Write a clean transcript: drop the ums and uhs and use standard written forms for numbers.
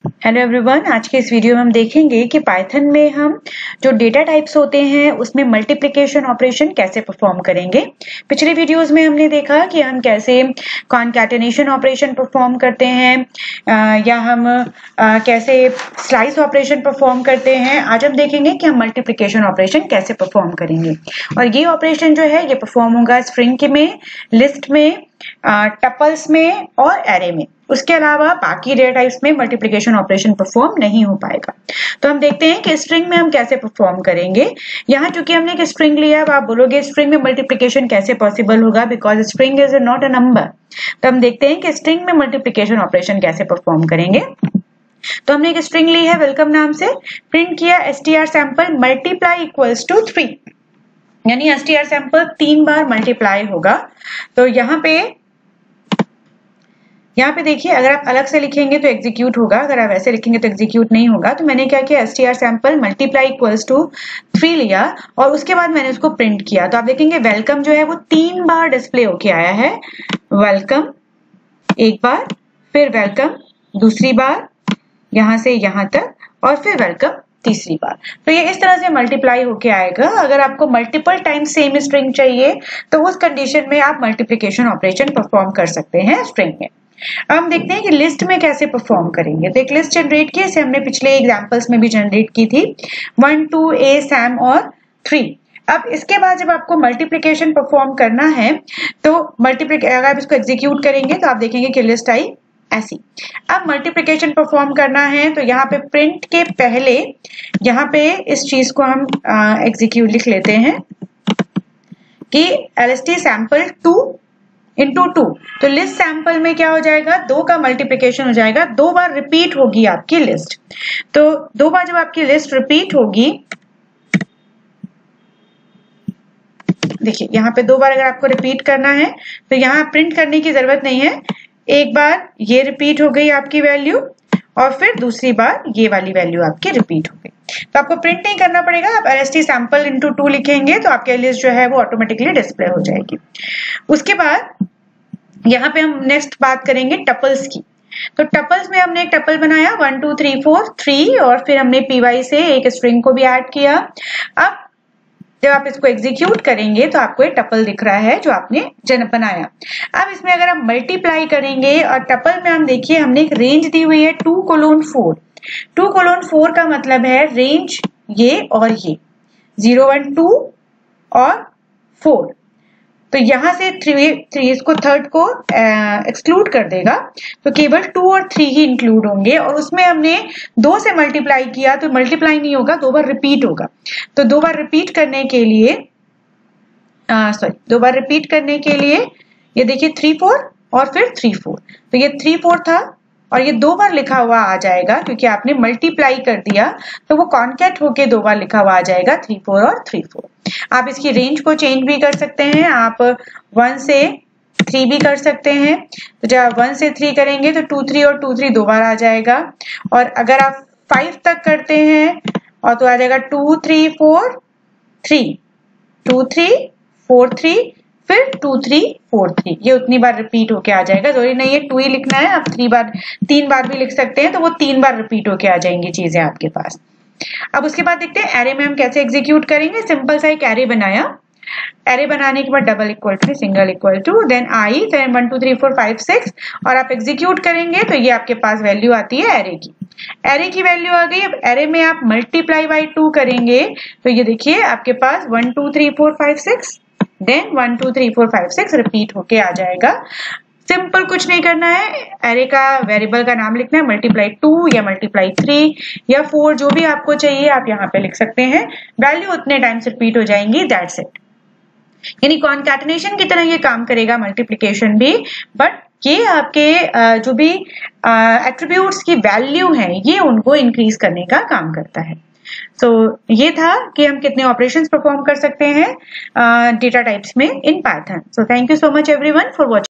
Hello everyone, आज के इस वीडियो में हम देखेंगे कि पाइथन में हम जो डेटा टाइप्स होते हैं उसमें मल्टीप्लिकेशन ऑपरेशन कैसे परफॉर्म करेंगे। पिछले वीडियोस में हमने देखा कि हम कैसे कॉनकैटेनेशन ऑपरेशन परफॉर्म करते हैं या हम कैसे स्लाइस ऑपरेशन परफॉर्म करते हैं। आज हम देखेंगे कि हम मल्टीप्लिकेशन ऑपरेशन कैसे परफॉर्म करेंगे और ये ऑपरेशन जो है ये परफॉर्म होगा स्ट्रिंग में, लिस्ट में, टपल्स में और एरे में। उसके अलावा बाकी डेटा टाइप्स में मल्टीप्लिकेशन ऑपरेशन परफॉर्म नहीं हो पाएगा। तो हम देखते हैं कि स्ट्रिंग में हम कैसे परफॉर्म करेंगे। यहाँ चूंकि हमने एक स्ट्रिंग लिया है, आप बोलोगे स्ट्रिंग में मल्टीप्लिकेशन कैसे पॉसिबल होगा, because string is not a number. तो हम देखते हैं कि स्ट्रिंग में मल्टीप्लिकेशन ऑपरेशन कैसे परफॉर्म करेंगे। तो हमने एक स्ट्रिंग ली है वेलकम नाम से, प्रिंट किया str sample multiply equals to 3, यानी str sample 3 बार मल्टीप्लाई होगा। तो यहाँ पे देखिए, अगर आप अलग से लिखेंगे तो एग्जीक्यूट होगा, अगर आप ऐसे लिखेंगे तो एग्जीक्यूट नहीं होगा। तो मैंने क्या किया, str sample multiply equals to 3 लिया और उसके बाद मैंने उसको प्रिंट किया। तो आप देखेंगे वेलकम जो है वो 3 बार डिस्प्ले होके आया है। वेलकम एक बार, फिर वेलकम दूसरी बार, यहां से यहां तक, और फिर वेलकम तीसरी बार। तो ये इस तरह से मल्टीप्लाई होके आएगा। अगर आपको मल्टीपल टाइम सेम स्ट्रिंग चाहिए तो उस कंडीशन में आप मल्टीप्लिकेशन ऑपरेशन परफॉर्म कर सकते हैं स्ट्रिंग में। अब हम देखते हैं कि लिस्ट में कैसे परफॉर्म करेंगे। तो एक लिस्ट जनरेट की, इसे हमने पिछले एग्जांपल्स में भी जनरेट की थी, 1 2 A सैम और 3। अब इसके बाद जब आपको मल्टीप्लिकेशन परफॉर्म करना है तो अगर आप इसको एग्जीक्यूट करेंगे तो आप देखेंगे कि लिस्ट आई ऐसी। अब मल्टीप्लिकेशन परफॉर्म करना है तो यहाँ पे प्रिंट के पहले यहाँ पे इस चीज को हम एग्जीक्यूट लिख लेते हैं कि lst sample 2 into 2। तो लिस्ट सैंपल में क्या हो जाएगा, 2 का मल्टीप्लिकेशन हो जाएगा, 2 बार रिपीट होगी आपकी लिस्ट। तो 2 बार जब आपकी लिस्ट रिपीट होगी, देखिए यहाँ पे 2 बार अगर आपको रिपीट करना है तो यहाँ प्रिंट करने की जरूरत नहीं है। एक बार ये रिपीट हो गई आपकी वैल्यू और फिर दूसरी बार ये वाली वैल्यू आपकी रिपीट हो गई। तो आपको प्रिंट नहीं करना पड़ेगा, आप lst sample into 2 लिखेंगे तो आपकी लिस्ट जो है वो ऑटोमेटिकली डिस्प्ले हो जाएगी। उसके बाद यहाँ पे हम नेक्स्ट बात करेंगे टपल्स की। तो टपल्स में हमने एक टपल बनाया 1 2 3 4 3 और फिर हमने py से एक स्ट्रिंग को भी ऐड किया। अब जब आप इसको एग्जीक्यूट करेंगे तो आपको ये टपल दिख रहा है जो आपने बनाया। अब इसमें अगर हम मल्टीप्लाई करेंगे और टपल में हम देखिए हमने एक रेंज दी हुई है 2:4। 2:4 का मतलब है रेंज ये और ये 0 1 2 और 4। तो यहां से 3 इसको थर्ड को एक्सक्लूड कर देगा, तो केवल 2 और 3 ही इंक्लूड होंगे। और उसमें हमने 2 से मल्टीप्लाई किया तो मल्टीप्लाई नहीं होगा, 2 बार रिपीट होगा। तो 2 बार रिपीट करने के लिए 2 बार रिपीट करने के लिए ये देखिए 3 4 और फिर 3 4। तो ये 3 4 था और ये 2 बार लिखा हुआ आ जाएगा क्योंकि आपने मल्टीप्लाई कर दिया, तो वो कॉन्कैट होके 2 बार लिखा हुआ आ जाएगा 3 4 और 3 4। आप इसकी रेंज को चेंज भी कर सकते हैं, आप 1 से 3 भी कर सकते हैं। तो जब आप 1 से 3 करेंगे तो 2 3 और 2 3 2 बार आ जाएगा। और अगर आप 5 तक करते हैं और तो आ जाएगा 2 3 4 3 2 3 4 3 फिर 2 3 4 3। ये उतनी बार रिपीट होके आ जाएगा, जरूरी नहीं है 2 ही लिखना है, आप 3 बार भी लिख सकते हैं, तो वो 3 बार रिपीट होके आ जाएंगी चीजें आपके पास। अब उसके बाद देखते हैं एरे में हम कैसे एग्जीक्यूट करेंगे। सिंपल सा एक एरे बनाया, एरे बनाने के बाद double equal to single equal to then I, फिर 1 2 3 4 5 6 और आप एग्जीक्यूट करेंगे तो ये आपके पास वैल्यू आती है एरे की। एरे की वैल्यू आ गई। अब एरे में आप मल्टीप्लाई बाई 2 करेंगे तो ये देखिए आपके पास 1 2 3 4 5 6 देन 1 2 3 4 5 6 रिपीट होके आ जाएगा। सिंपल कुछ नहीं करना है, एरे का वेरिएबल का नाम लिखना है, मल्टीप्लाई 2 या मल्टीप्लाई 3 या 4 जो भी आपको चाहिए आप यहाँ पे लिख सकते हैं। वैल्यू उतने टाइम्स रिपीट हो जाएंगी, दैट्स इट। यानी कॉनकैटेनेशन की तरह ये काम करेगा मल्टीप्लिकेशन भी, बट ये आपके जो भी एट्रीब्यूट्स की वैल्यू है ये उनको इंक्रीज करने का काम करता है। तो ये था कि हम कितने ऑपरेशंस परफॉर्म कर सकते हैं डेटा टाइप्स में in Python. So thank you so much everyone for watching.